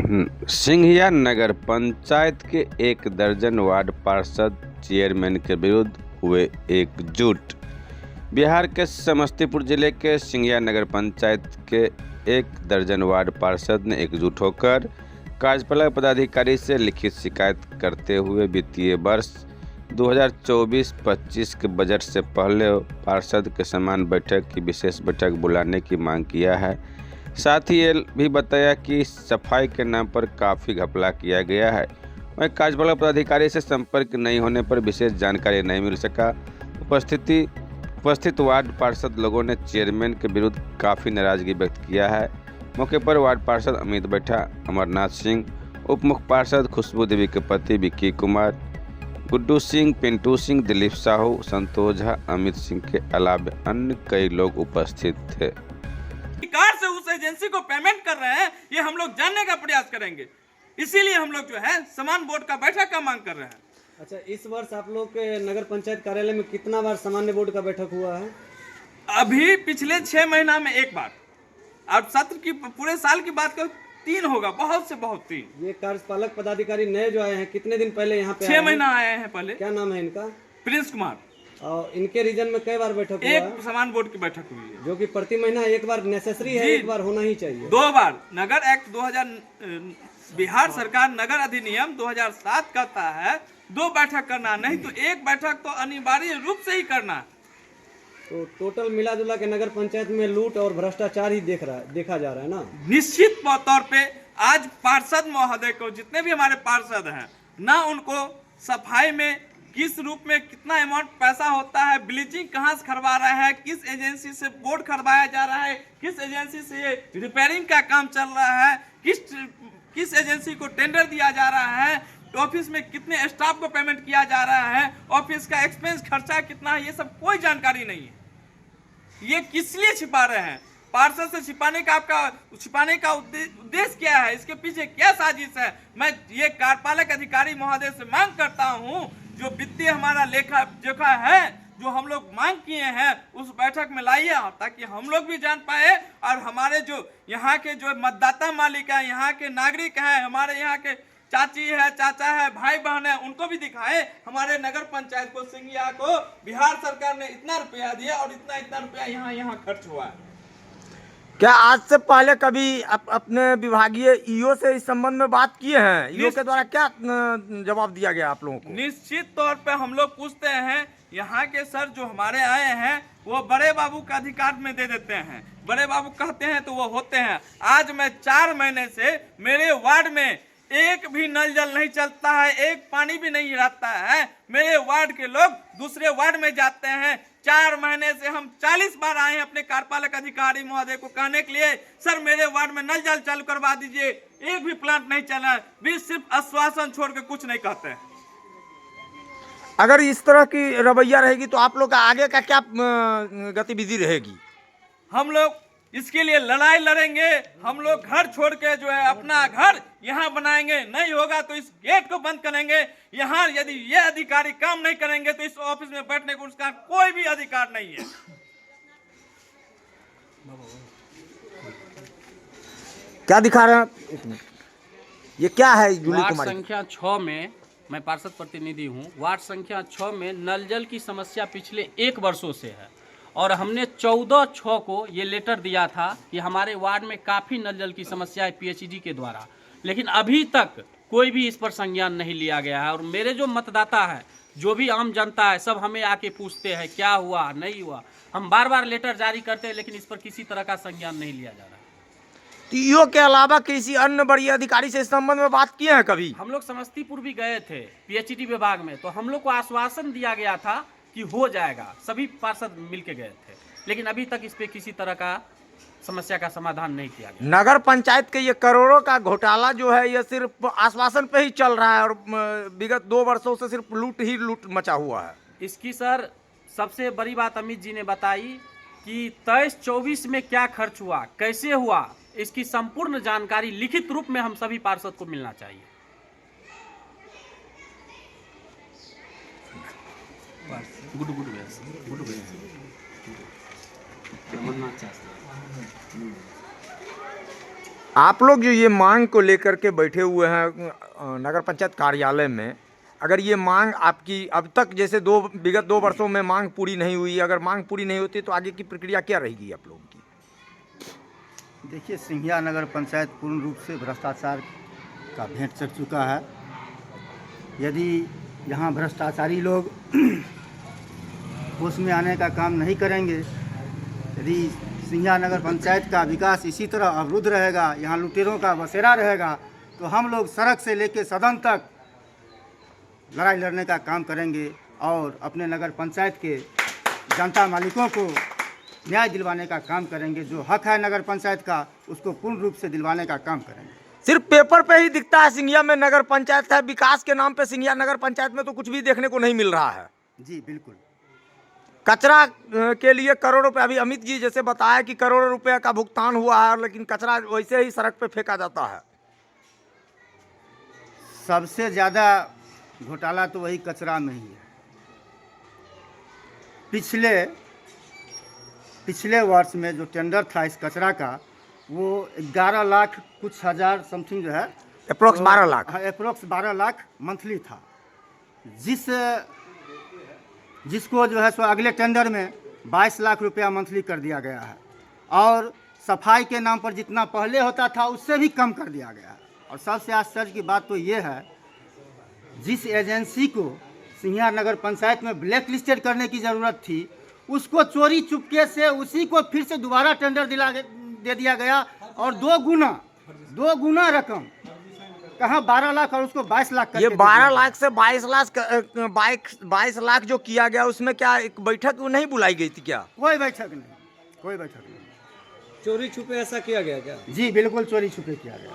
सिंघिया नगर पंचायत के 1 दर्जन वार्ड पार्षद चेयरमैन के विरुद्ध हुए एकजुट। बिहार के समस्तीपुर जिले के सिंघिया नगर पंचायत के 1 दर्जन वार्ड पार्षद ने एकजुट होकर कार्यपालक पदाधिकारी से लिखित शिकायत करते हुए वित्तीय वर्ष 2024-25 के बजट से पहले पार्षद के समान बैठक की विशेष बैठक बुलाने की मांग किया है। साथ ही ये भी बताया कि सफाई के नाम पर काफ़ी घपला किया गया है। वहीं कार्यपालक पदाधिकारी से संपर्क नहीं होने पर विशेष जानकारी नहीं मिल सका। उपस्थित वार्ड पार्षद लोगों ने चेयरमैन के विरुद्ध काफ़ी नाराजगी व्यक्त किया है। मौके पर वार्ड पार्षद अमित बैठा, अमरनाथ सिंह, उप मुख्य पार्षद खुशबू देवी के पति विक्की कुमार, गुड्डू सिंह, पिंटू सिंह, दिलीप साहू, संतोष झा, अमित सिंह के अलावा अन्य कई लोग उपस्थित थे। सरकार से उस एजेंसी को पेमेंट कर रहे हैं, ये हम लोग जानने का प्रयास करेंगे। इसीलिए हम लोग जो है समान बोर्ड का बैठक का मांग कर रहे हैं। अच्छा, इस वर्ष आप लोग के नगर पंचायत कार्यालय में कितना बार सामान्य बोर्ड का बैठक हुआ है? अभी पिछले 6 महीना में 1 बार, और सत्र की पूरे साल की बात करो 3 होगा, बहुत से बहुत 3। ये कार्यपालक पदाधिकारी नए जो आए हैं कितने दिन पहले यहाँ पे 6 महीना आए हैं पहले। क्या नाम है इनका? प्रिंस कुमार। और इनके रीजन में कई बार बैठक हुआ है? 1 समान बोर्ड की बैठक हुई है, जो कि प्रति महीना 1 बार नेसेसरी है, 1 बार होना ही चाहिए। 2 बार। नगर एक्ट 2000 बिहार सरकार नगर अधिनियम 2007 कहता है 2 बैठक करना, नहीं तो 1 बैठक तो अनिवार्य रूप से ही करना। तो टोटल मिला जुला के नगर पंचायत में लूट और भ्रष्टाचार ही देखा जा रहा है ना? निश्चित तौर पे आज पार्षद महोदय को, जितने भी हमारे पार्षद हैं ना, उनको सफाई में किस रूप में कितना अमाउंट पैसा होता है, ब्लीचिंग कहाँ से खरवा रहा है, किस एजेंसी से बोर्ड खरवाया जा रहा है, किस एजेंसी से रिपेयरिंग का काम चल रहा है, किस एजेंसी को टेंडर दिया जा रहा है, ऑफिस में कितने स्टाफ को पेमेंट किया जा रहा है, ऑफिस का एक्सपेंस खर्चा कितना है, ये सब कोई जानकारी नहीं है। ये किस लिए छिपा रहे हैं? पार्षद से छिपाने का उद्देश्य क्या है? इसके पीछे क्या साजिश है? मैं ये कार्यपालक अधिकारी महोदय से मांग करता हूं, जो वित्तीय हमारा लेखा जोखा है, जो हम लोग मांग किए हैं, उस बैठक में लाइए, ताकि हम लोग भी जान पाए और हमारे जो यहाँ के जो मतदाता मालिक है, यहाँ के नागरिक हैं, हमारे यहाँ के चाची है, चाचा है, भाई बहन है, उनको भी दिखाए हमारे नगर पंचायत को, सिंघिया को बिहार सरकार ने इतना रुपया दिया और इतना रुपया यहाँ खर्च हुआ है। क्या आज से पहले कभी अपने विभागीय ईओ से इस संबंध में बात किए हैं? ईओ के द्वारा क्या जवाब दिया गया आप लोगों को? निश्चित तौर पे हम लोग पूछते हैं, यहाँ के सर जो हमारे आए हैं वो बड़े बाबू का अधिकार में दे देते हैं, बड़े बाबू कहते हैं तो वो होते हैं। आज मैं 4 महीने से मेरे वार्ड में एक भी नल जल नहीं चलता है, एक पानी भी नहीं रहता है। मेरे वार्ड के लोग दूसरे वार्ड में जाते हैं। 4 महीने से हम 40 बार आए हैं अपने कार्यपालक अधिकारी महोदय को कहने के लिए, सर मेरे वार्ड में नल जल चालू करवा दीजिए। एक भी प्लांट नहीं चला, भी सिर्फ आश्वासन छोड़ के कुछ नहीं कहते हैं। अगर इस तरह की रवैया रहेगी तो आप लोग का आगे का क्या गतिविधि रहेगी? हम लोग इसके लिए लड़ाई लड़ेंगे। हम लोग घर छोड़ के जो है अपना घर यहाँ बनाएंगे, नहीं होगा तो इस गेट को बंद करेंगे। यहाँ यदि ये अधिकारी काम नहीं करेंगे तो इस ऑफिस में बैठने को उसका कोई भी अधिकार नहीं है। क्या दिखा रहे हैं? ये क्या है? वार्ड संख्या 6 में मैं पार्षद प्रतिनिधि हूँ। वार्ड संख्या 6 में नल जल की समस्या पिछले 1 वर्षों से है और हमने 14/6 को ये लेटर दिया था कि हमारे वार्ड में काफ़ी नल जल की समस्या है पीएचईडी के द्वारा, लेकिन अभी तक कोई भी इस पर संज्ञान नहीं लिया गया है। और मेरे जो मतदाता है, जो भी आम जनता है, सब हमें आके पूछते हैं क्या हुआ नहीं हुआ। हम बार लेटर जारी करते हैं, लेकिन इस पर किसी तरह का संज्ञान नहीं लिया जा रहा है। ईओ के अलावा किसी अन्य बड़ी अधिकारी से इस संबंध में बात किए हैं कभी? हम लोग समस्तीपुर भी गए थे पीएचईडी विभाग में, तो हम लोग को आश्वासन दिया गया था कि हो जाएगा, सभी पार्षद मिलके गए थे, लेकिन अभी तक इस पे किसी तरह का समस्या का समाधान नहीं किया गया। नगर पंचायत के ये करोड़ों का घोटाला जो है, ये सिर्फ आश्वासन पे ही चल रहा है और विगत 2 वर्षों से सिर्फ लूट मचा हुआ है। इसकी सर सबसे बड़ी बात अमित जी ने बताई कि 23-24 में क्या खर्च हुआ, कैसे हुआ, इसकी संपूर्ण जानकारी लिखित रूप में हम सभी पार्षद को मिलना चाहिए। आप लोग जो ये मांग को लेकर के बैठे हुए हैं नगर पंचायत कार्यालय में, अगर ये मांग आपकी अब तक जैसे विगत 2 वर्षों में मांग पूरी नहीं हुई, अगर मांग पूरी नहीं होती तो आगे की प्रक्रिया क्या रहेगी आप लोगों की? देखिए, सिंघिया नगर पंचायत पूर्ण रूप से भ्रष्टाचार का भेंट चढ़ चुका है। यदि यहाँ भ्रष्टाचारी लोग होश में आने का काम नहीं करेंगे, यदि सिंघिया नगर पंचायत का विकास इसी तरह अवरुद्ध रहेगा, यहाँ लुटेरों का बसेरा रहेगा, तो हम लोग सड़क से लेकर सदन तक लड़ाई लड़ने का काम करेंगे और अपने नगर पंचायत के जनता मालिकों को न्याय दिलवाने का काम करेंगे। जो हक है नगर पंचायत का, उसको पूर्ण रूप से दिलवाने का काम करेंगे। सिर्फ पेपर पे ही दिखता है सिंघिया में नगर पंचायत है, विकास के नाम पे सिंघिया नगर पंचायत में तो कुछ भी देखने को नहीं मिल रहा है। जी बिल्कुल। कचरा के लिए करोड़ों रुपए, अभी अमित जी जैसे बताया कि करोड़ों रुपए का भुगतान हुआ है, लेकिन कचरा वैसे ही सड़क पे फेंका जाता है। सबसे ज़्यादा घोटाला तो वही कचरा में ही है। पिछले वर्ष में जो टेंडर था इस कचरा का, वो 11 लाख कुछ हज़ार समथिंग जो है, approx 12 lakh, approx 12 lakh monthly था। जिसको जो है सो अगले टेंडर में 22 लाख रुपया मंथली कर दिया गया है, और सफाई के नाम पर जितना पहले होता था उससे भी कम कर दिया गया है। और सबसे आश्चर्य की बात तो ये है, जिस एजेंसी को सिंघिया नगर पंचायत में ब्लैक लिस्टेड करने की ज़रूरत थी, उसको चोरी चुपके से उसी को फिर से दोबारा टेंडर दे दिया गया, और 2 गुना रकम, कहाँ 12 लाख और उसको 22 लाख। ये 12 लाख से 22 लाख जो किया गया, उसमें क्या एक बैठक नहीं बुलाई गई थी क्या? कोई बैठक नहीं। चोरी छुपे ऐसा किया गया क्या? जी बिल्कुल, चोरी छुपे किया गया,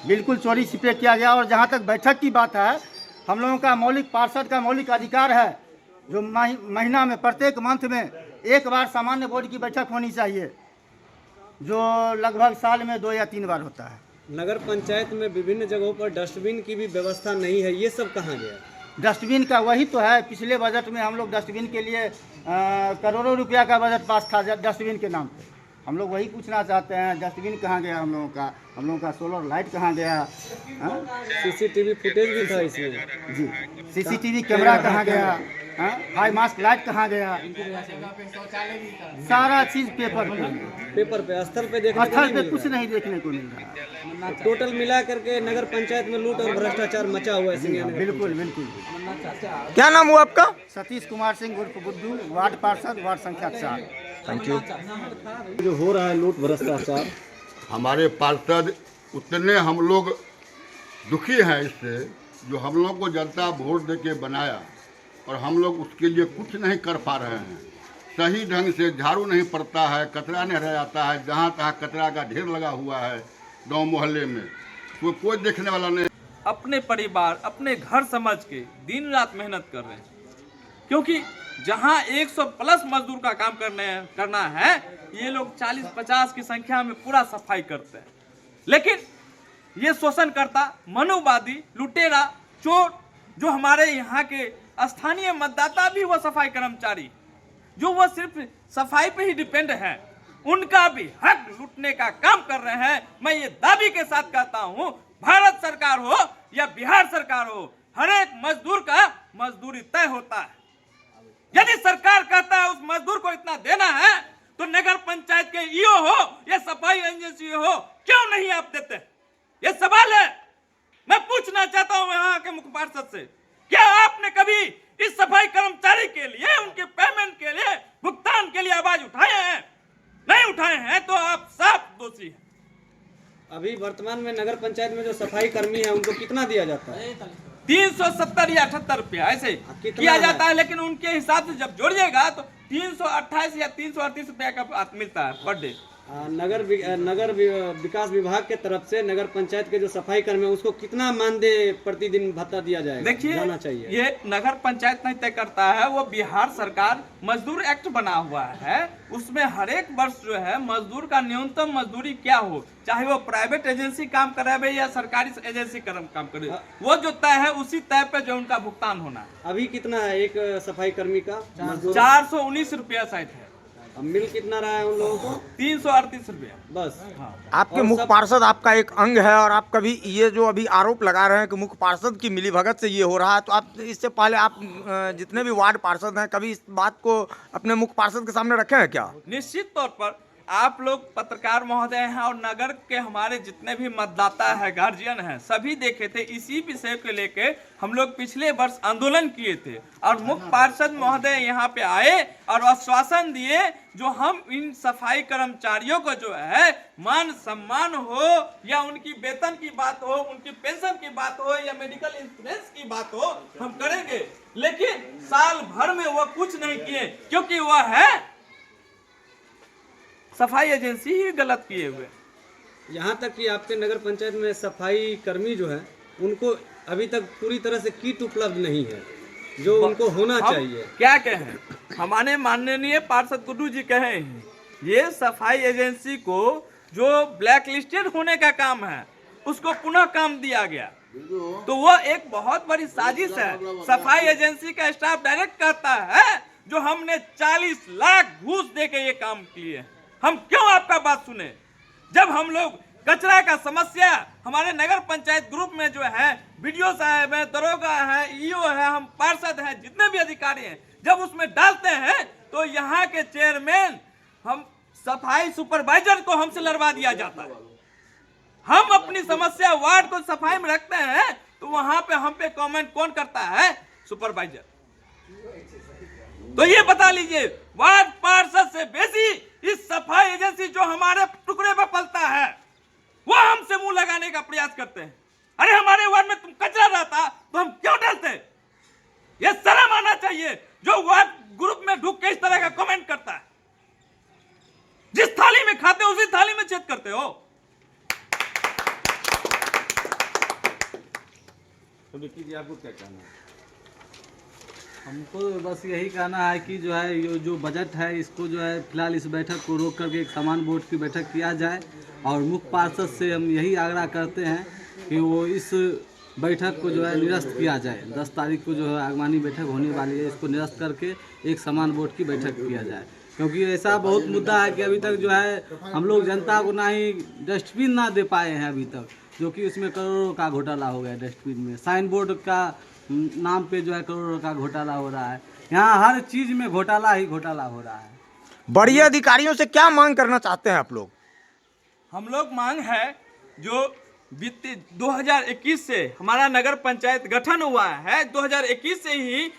बिल्कुल चोरी छिपे किया गया। और जहाँ तक बैठक की बात है, हम लोगों का पार्षद का मौलिक अधिकार है, जो महीना में प्रत्येक मंथ में एक बार सामान्य बोर्ड की बैठक होनी चाहिए, जो लगभग साल में 2 या 3 बार होता है। नगर पंचायत में विभिन्न जगहों पर डस्टबिन की भी व्यवस्था नहीं है, ये सब कहाँ गया? डस्टबिन का वही तो है, पिछले बजट में हम लोग डस्टबिन के लिए करोड़ों रुपया का बजट पास था डस्टबिन के नाम पे। हम लोग वही पूछना चाहते हैं, डस्टबिन कहाँ गया हम लोगों का सोलर लाइट कहाँ गया? सीसीटीवी फुटेज भी था इसमें। जी, सीसीटीवी कैमरा कहाँ गया? हाई मास्क लाइट कहाँ गया? सारा चीज़ पेपर पे स्थल पे कुछ नहीं देखने को मिल रहा। टोटल मिला करके नगर पंचायत में लूट और भ्रष्टाचार मचा हुआ है सिंघिया नगर। बिल्कुल। क्या नाम हुआ आपका? सतीश कुमार सिंह उर्फ बुद्धू, वार्ड पार्षद, वार्ड संख्या 4। Thank you. जो हो रहा है लूट भ्रष्टाचार, हमारे पार्षद उतने हम लोग दुखी हैं इससे, जो हम लोग को जनता वोट दे के बनाया और हम लोग उसके लिए कुछ नहीं कर पा रहे हैं। सही ढंग से झाड़ू नहीं पड़ता है, कचरा नहीं रह जाता है, जहाँ तहाँ कचरा का ढेर लगा हुआ है गांव मोहल्ले में, तो कोई देखने वाला नहीं। अपने परिवार, अपने घर समझ के दिन रात मेहनत कर रहे हैं, क्योंकि जहां 100 प्लस मजदूर का काम करना है, ये लोग 40-50 की संख्या में पूरा सफाई करते हैं। लेकिन ये शोषणकर्ता, मनुवादी, लुटेरा, चोर, जो हमारे यहाँ के स्थानीय मतदाता भी वो सफाई कर्मचारी, जो वो सिर्फ सफाई पे ही डिपेंड है, उनका भी हक लूटने का काम कर रहे हैं। मैं ये दावी के साथ कहता हूँ, भारत सरकार हो या बिहार सरकार हो, हर एक मजदूर का मजदूरी तय होता है। यदि सरकार कहता है उस मजदूर को इतना देना है, तो नगर पंचायत के ईओ हो या सफाई एजेंसी हो, क्यों नहीं आप देते? ये सवाल है। मैं पूछना चाहता हूँ यहाँ के मुख्य पार्षद से, क्या आपने कभी इस सफाई कर्मचारी के लिए, उनके पेमेंट के लिए, भुगतान के लिए आवाज उठाए हैं? नहीं उठाए हैं तो आप साफ दोषी हैं। अभी वर्तमान में नगर पंचायत में जो सफाई कर्मी है, उनको कितना दिया जाता है? 370 या 78 रुपया ऐसे किया जाता है, लेकिन उनके हिसाब से जब जोड़िएगा तो 328 या 338 रुपया का मिलता है पर डे। नगर विकास विभाग के तरफ से नगर पंचायत के जो सफाई कर्मी है, उसको कितना मानदेय प्रतिदिन भत्ता दिया जाएगा? देखिए, जाना चाहिए। ये नगर पंचायत नहीं तय करता है, वो बिहार सरकार मजदूर एक्ट बना हुआ है, उसमें हर एक वर्ष जो है मजदूर का न्यूनतम मजदूरी क्या हो, चाहे वो प्राइवेट एजेंसी काम करे या सरकारी एजेंसी काम करे, वो जो तय है उसी तय पे जो उनका भुगतान होना है। अभी कितना है एक सफाई कर्मी का? 419 रुपया शायद है। अब मिल कितना रहा है उन लोगों को? 338 रुपया बस। आपके और मुख्य सब- पार्षद आपका एक अंग है और आप कभी ये जो अभी आरोप लगा रहे हैं कि मुख्य पार्षद की मिलीभगत से ये हो रहा है, तो आप इससे पहले आप जितने भी वार्ड पार्षद हैं कभी इस बात को अपने मुख्य पार्षद के सामने रखे हैं क्या? निश्चित तौर पर आप लोग पत्रकार महोदय हैं और नगर के हमारे जितने भी मतदाता है, गार्जियन हैं, सभी देखे थे। इसी विषय को लेके हम लोग पिछले वर्ष आंदोलन किए थे और मुख्य पार्षद महोदय यहाँ पे आए और आश्वासन दिए जो हम इन सफाई कर्मचारियों को जो है मान सम्मान हो या उनकी वेतन की बात हो, उनकी पेंशन की बात हो या मेडिकल इंश्योरेंस की बात हो, हम करेंगे। लेकिन साल भर में वो कुछ नहीं किए क्योंकि वह है सफाई एजेंसी ही गलत किए हुए। यहाँ तक कि आपके नगर पंचायत में सफाई कर्मी जो है उनको अभी तक पूरी तरह से किट उपलब्ध नहीं है जो उनको होना हम चाहिए। क्या कहें, हमारे माननीय पार्षद गुड्डू जी कहे हैं ये सफाई एजेंसी को जो ब्लैक लिस्टेड होने का काम है उसको पुनः काम दिया गया, तो वो एक बहुत बड़ी साजिश है। सफाई एजेंसी का स्टाफ डायरेक्ट कहता है जो हमने 40 लाख घूस दे के ये काम किए। हम क्यों आपका बात सुने जब हम लोग कचरा का समस्या हमारे नगर पंचायत ग्रुप में जो है बीडीओ साहब है, दरोगा है, ईओ है, हम पार्षद हैं, जितने भी अधिकारी हैं, जब उसमें डालते हैं तो यहाँ के चेयरमैन हम सफाई सुपरवाइजर को हमसे लड़वा दिया जाता है। हम अपनी समस्या वार्ड को सफाई में रखते हैं तो वहां पे हम पे कमेंट कौन करता है? सुपरवाइजर। तो ये बता लीजिए वार्ड पार्षद से बेसी इस सफाई एजेंसी जो हमारे टुकड़े पर पलता है वो हमसे मुंह लगाने का प्रयास करते हैं। अरे हमारे वार्ड में तुम कचरा रहता तो हम क्यों डालते? ये शर्म आना चाहिए जो वार्ड ग्रुप में ढुक के इस तरह का कमेंट करता है। जिस थाली में खाते हो उसी थाली में छेद करते हो। तो विक्की जी आपको क्या कहना है? हमको बस यही कहना है कि जो है ये जो बजट है इसको जो है फिलहाल इस बैठक को रोक करके एक समान बोर्ड की बैठक किया जाए और मुख्य पार्षद से हम यही आग्रह करते हैं कि वो इस बैठक को जो है निरस्त किया जाए। 10 तारीख को जो है आगमानी बैठक होने वाली है, इसको निरस्त करके एक समान बोर्ड की बैठक किया जाए, क्योंकि ऐसा बहुत मुद्दा है कि अभी तक जो है हम लोग जनता को ना ही डस्टबिन ना दे पाए हैं अभी तक, जो कि उसमें करोड़ों का घोटाला हो गया। डस्टबिन में साइन बोर्ड का नाम पे जो है करोड़ों का घोटाला हो रहा है। यहाँ हर चीज में घोटाला ही घोटाला हो रहा है। बड़े अधिकारियों से क्या मांग करना चाहते हैं आप लोग? हम लोग मांग है जो वित्तीय 2021 से हमारा नगर पंचायत गठन हुआ है, 2021 से ही